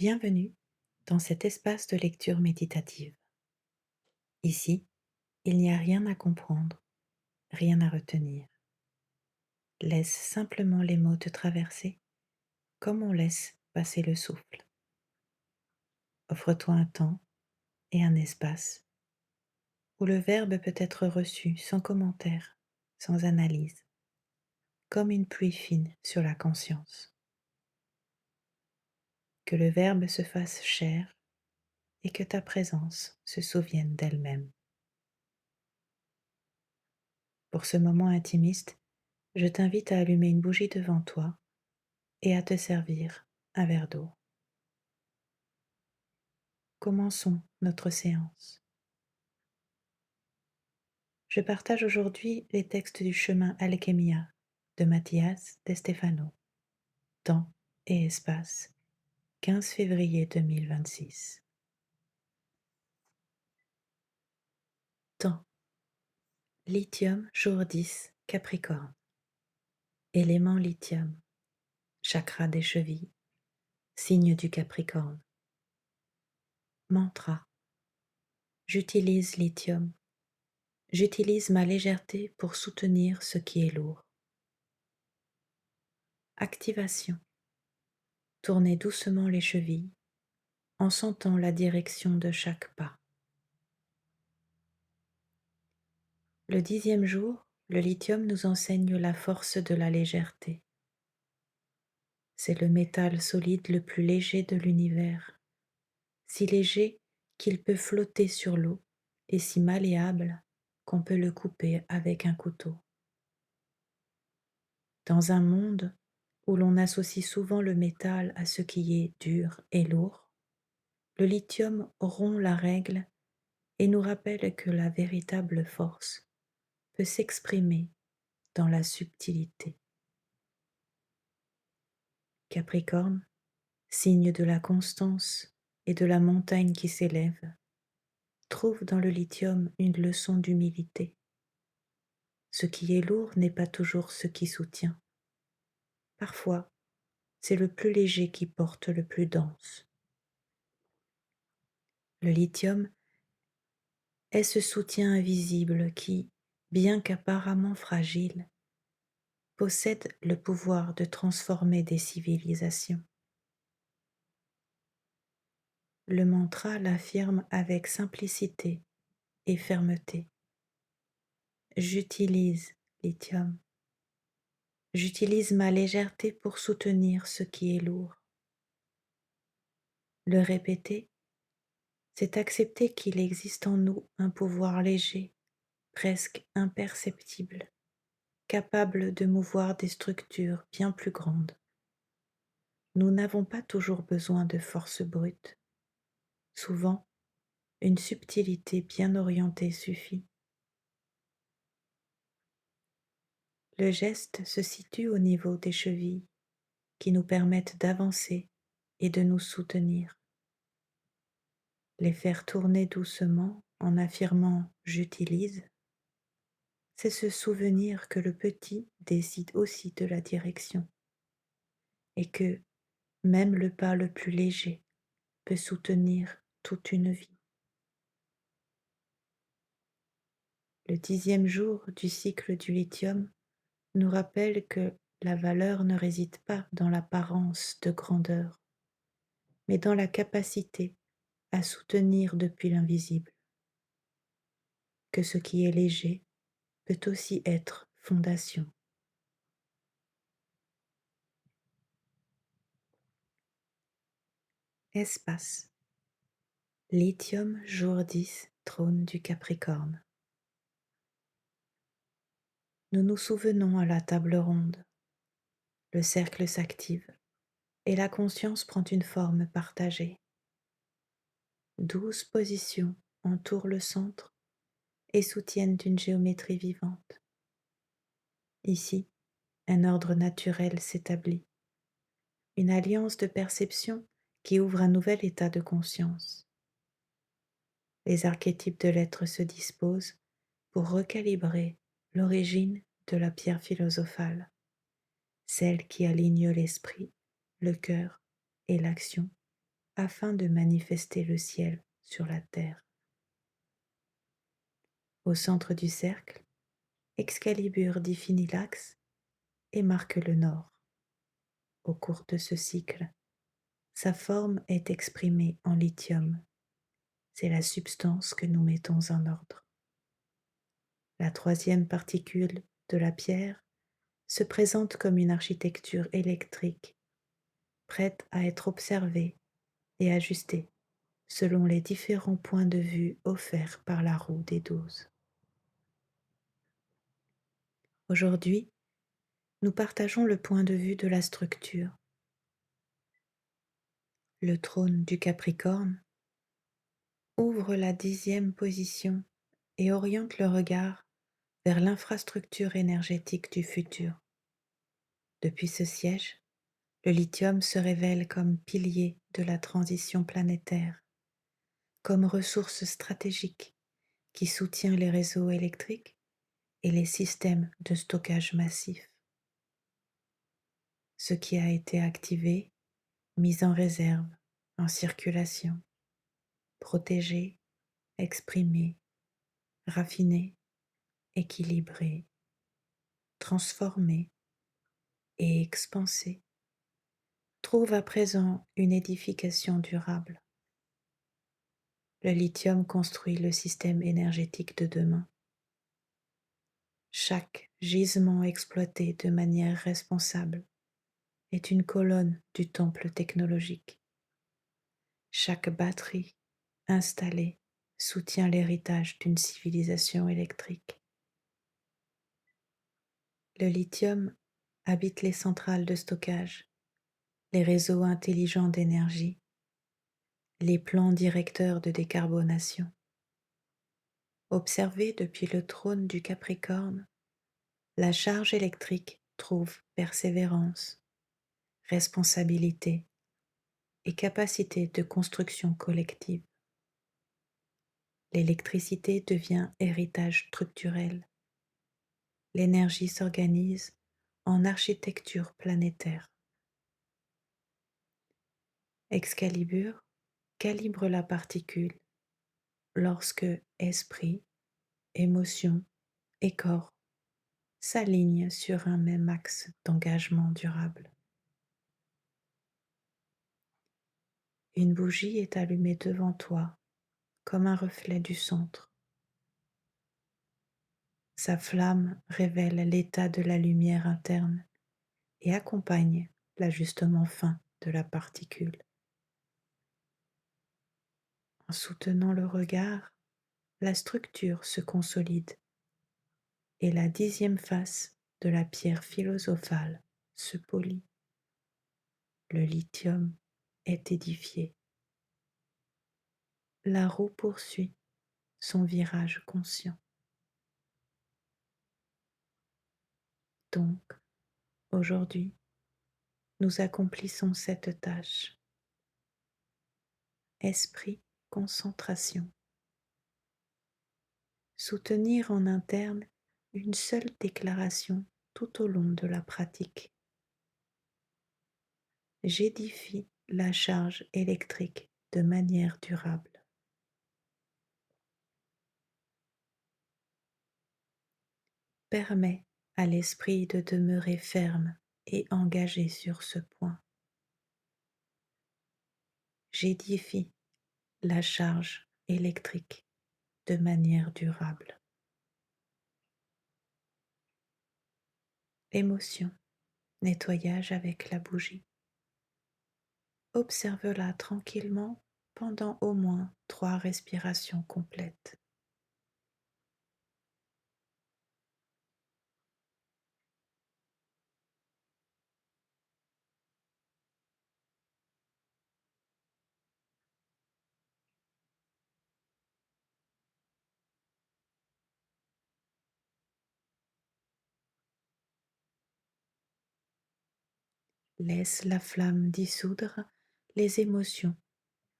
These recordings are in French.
Bienvenue dans cet espace de lecture méditative. Ici, il n'y a rien à comprendre, rien à retenir. Laisse simplement les mots te traverser comme on laisse passer le souffle. Offre-toi un temps et un espace où le verbe peut être reçu sans commentaire, sans analyse, comme une pluie fine sur la conscience. Que le verbe se fasse chair et que ta présence se souvienne d'elle-même. Pour ce moment intimiste, je t'invite à allumer une bougie devant toi et à te servir un verre d'eau. Commençons notre séance. Je partage aujourd'hui les textes du chemin Alchemia de Mathias De Stefano, Temps et espace, 15 février 2026. Temps, lithium jour 10, Capricorne. Élément lithium, chakra des chevilles, signe du Capricorne. Mantra, j'utilise lithium. J'utilise ma légèreté pour soutenir ce qui est lourd. Activation. Tournez doucement les chevilles en sentant la direction de chaque pas. Le 10e jour, le lithium nous enseigne la force de la légèreté. C'est le métal solide le plus léger de l'univers, si léger qu'il peut flotter sur l'eau et si malléable qu'on peut le couper avec un couteau. Dans un monde où l'on associe souvent le métal à ce qui est dur et lourd, le lithium rompt la règle et nous rappelle que la véritable force peut s'exprimer dans la subtilité. Capricorne, signe de la constance et de la montagne qui s'élève, trouve dans le lithium une leçon d'humilité. Ce qui est lourd n'est pas toujours ce qui soutient. Parfois, c'est le plus léger qui porte le plus dense. Le lithium est ce soutien invisible qui, bien qu'apparemment fragile, possède le pouvoir de transformer des civilisations. Le mantra l'affirme avec simplicité et fermeté. J'utilise lithium. J'utilise ma légèreté pour soutenir ce qui est lourd. Le répéter, c'est accepter qu'il existe en nous un pouvoir léger, presque imperceptible, capable de mouvoir des structures bien plus grandes. Nous n'avons pas toujours besoin de force brute. Souvent, une subtilité bien orientée suffit. Le geste se situe au niveau des chevilles qui nous permettent d'avancer et de nous soutenir. Les faire tourner doucement en affirmant «j'utilise», c'est se souvenir que le petit décide aussi de la direction et que même le pas le plus léger peut soutenir toute une vie. Le 10e jour du cycle du lithium nous rappelle que la valeur ne réside pas dans l'apparence de grandeur, mais dans la capacité à soutenir depuis l'invisible, que ce qui est léger peut aussi être fondation. Espace. Lithium jour 10, trône du Capricorne. Nous nous souvenons à la table ronde. Le cercle s'active et la conscience prend une forme partagée. 12 positions entourent le centre et soutiennent une géométrie vivante. Ici, un ordre naturel s'établit, une alliance de perception qui ouvre un nouvel état de conscience. Les archétypes de l'être se disposent pour recalibrer l'origine de la pierre philosophale, celle qui aligne l'esprit, le cœur et l'action afin de manifester le ciel sur la terre. Au centre du cercle, Excalibur définit l'axe et marque le nord. Au cours de ce cycle, sa forme est exprimée en lithium. C'est la substance que nous mettons en ordre. La troisième particule de la pierre se présente comme une architecture électrique, prête à être observée et ajustée selon les différents points de vue offerts par la roue des 12. Aujourd'hui, nous partageons le point de vue de la structure. Le trône du Capricorne ouvre la 10e position et oriente le regard vers l'infrastructure énergétique du futur. Depuis ce siège, le lithium se révèle comme pilier de la transition planétaire, comme ressource stratégique qui soutient les réseaux électriques et les systèmes de stockage massif. Ce qui a été activé, mis en réserve, en circulation, protégé, exprimé, raffiné, équilibré, transformé et expansé, trouve à présent une édification durable. Le lithium construit le système énergétique de demain. Chaque gisement exploité de manière responsable est une colonne du temple technologique. Chaque batterie installée soutient l'héritage d'une civilisation électrique. Le lithium habite les centrales de stockage, les réseaux intelligents d'énergie, les plans directeurs de décarbonation. Observé depuis le trône du Capricorne, la charge électrique trouve persévérance, responsabilité et capacité de construction collective. L'électricité devient héritage structurel. L'énergie s'organise en architecture planétaire. Excalibur calibre la particule lorsque esprit, émotion et corps s'alignent sur un même axe d'engagement durable. Une bougie est allumée devant toi comme un reflet du centre. Sa flamme révèle l'état de la lumière interne et accompagne l'ajustement fin de la particule. En soutenant le regard, la structure se consolide et la 10e face de la pierre philosophale se polit. Le lithium est édifié. La roue poursuit son virage conscient. Donc, aujourd'hui, nous accomplissons cette tâche. Esprit, concentration. Soutenir en interne une seule déclaration tout au long de la pratique. J'édifie la charge électrique de manière durable. Permet à l'esprit de demeurer ferme et engagé sur ce point. J'édifie la charge électrique de manière durable. Émotion, nettoyage avec la bougie. Observe-la tranquillement pendant au moins 3 respirations complètes. Laisse la flamme dissoudre les émotions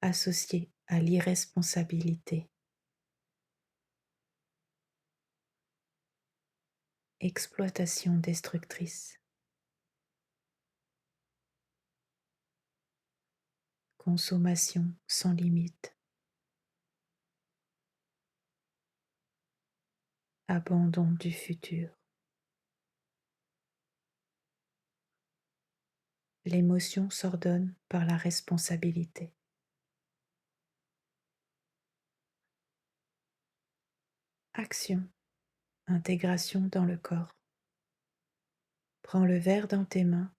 associées à l'irresponsabilité. Exploitation destructrice. consommation sans limite, abandon du futur. L'émotion s'ordonne par la responsabilité. Action, intégration dans le corps. Prends le verre dans tes mains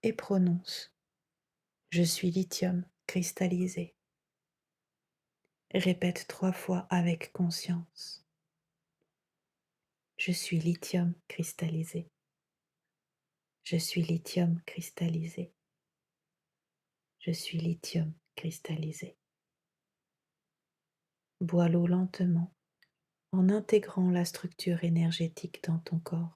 et prononce: Je suis lithium cristallisé. Répète 3 fois avec conscience: Je suis lithium cristallisé. Je suis lithium cristallisé. Je suis lithium cristallisé. Bois l'eau lentement en intégrant la structure énergétique dans ton corps.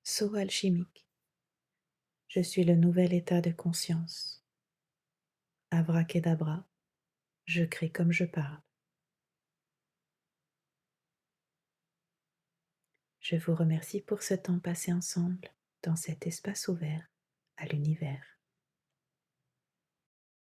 Saut alchimique. Je suis le nouvel état de conscience. Abracadabra, je crée comme je parle. Je vous remercie pour ce temps passé ensemble dans cet espace ouvert à l'univers.